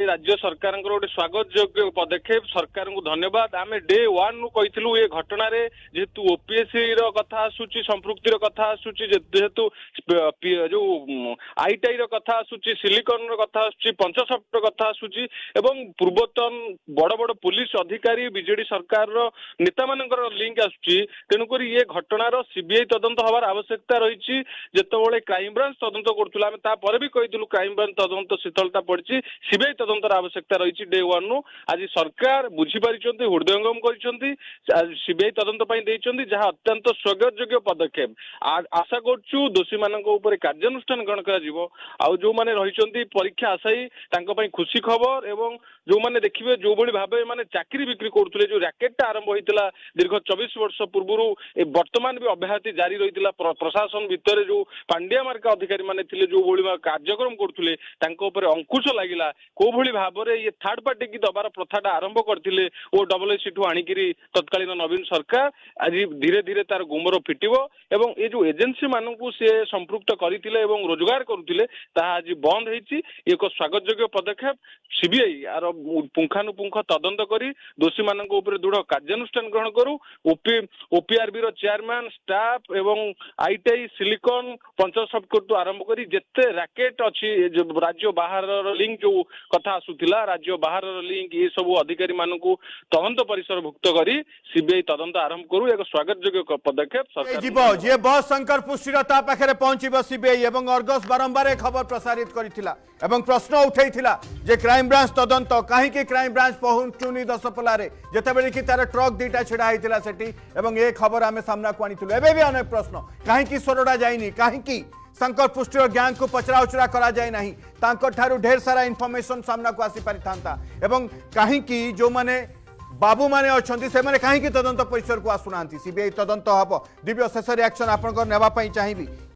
राज्य सरकार गोटे स्वागत योग्य पदक्षेप सरकार को धन्यवाद। आम डे वन नु कही ये घटना जेहेतु ओपीएससी कथा आसूची संपृक्तिर कथा आसूची जेहेतु जो आईटीआई कथा आसूची सिलिकन कथा आसूची पंचसप्त कथा आसूची एवं पूर्वतन बड़ बड़ पुलिस अधिकारी बीजेडी सरकार नेता मानकर लिंक आसूची तेणुक ये घटनार सीबीआई तदंत हवार आवश्यकता रही जितेबाला क्राइमब्रांच तदंत करूला आम तापर भी कही क्राइमब्रांच तदंत शीतलता पड़ी सीबीआई तदंतर आवश्यकता रही डे वन नु आज सरकार बुझीपारी हृदयंगम कर सीबीआई तदंत जहाँ अत्यंत स्वागत योग्य पदक्षेप आशा करूँ दोषी मान कार्यानुष्ठान ग्रहण कर जो मैंने रही परीक्षा आशायी खुशी खबर एवं जो मैंने देखिए जो भाई भाव मैंने चाकरी बिक्री करुले जो रैकेटा आरंभ होता दीर्घ 24 वर्ष पूर्व वर्तमान भी अब्याहति जारी रही प्रशासन भितर जो पांड्या मार्का अधिकारी माने जो भाई कार्यक्रम करुले अंकुश लगिला को भाव में ये थर्ड पार्टी की दबार प्रथाटा आरंभ करते ओ डबल ठू आणिकी तत्कालीन नवीन सरकार आज धीरे धीरे तार गुमर फिटिबो एवं ये जो एजेंसी मानू से संपृक्त करते रोजगार करुले आज बंद होती एक स्वागत योग्य पदक्षेप सीबीआई आर पुंखानुपुंख तदंत करी दोषी मान दृढ़ कार्यानुष्ठान ग्रहण करू ओपीआरबी चेयरमैन स्टाफ एवं आईटीआई सिलिकन पंचसप्त आरंभ करी जेते रैकेट अच्छी राज्य बाहर लिंक जो कथा आसूला राज्य बाहर लिंक ये सब अधिकारी मानू तदंत परिसर भुक्त करी सीबीआई तदंत आरंभ करू एक स्वागत योग्य पदक्षेप सरकार जे बस शंकर पुष्टिर पाखे पहुंचब सीबीआई एवं अर्गस बारंबार खबर प्रसारित करथिला एवं प्रश्न उठैथिला जे क्राइम ब्रांच तदंत कहीं क्राइम ब्रांच पहुंचुनी दशपल्ला जितेबाला कि तार ट्रक दीटा छिड़ा होता सेठी एवं ये खबर आम सामना को आनीलु एवं भी अनेक प्रश्न कहीं सोरडा जाइनी कहीं शंकर पुष्टिर गैंग को पचरा उचरा करा जाए नहीं तांकर ढेर सारा इनफॉरमेशन सामना को आसी पारि थांता एवं कहीं जो माने बाबू माने अच्छे से माने कहीं तदंत परिसर को आसुना सीबीआई तदंत हम दिव्य शेष रिएक्शन आपन नेबा चाहिए।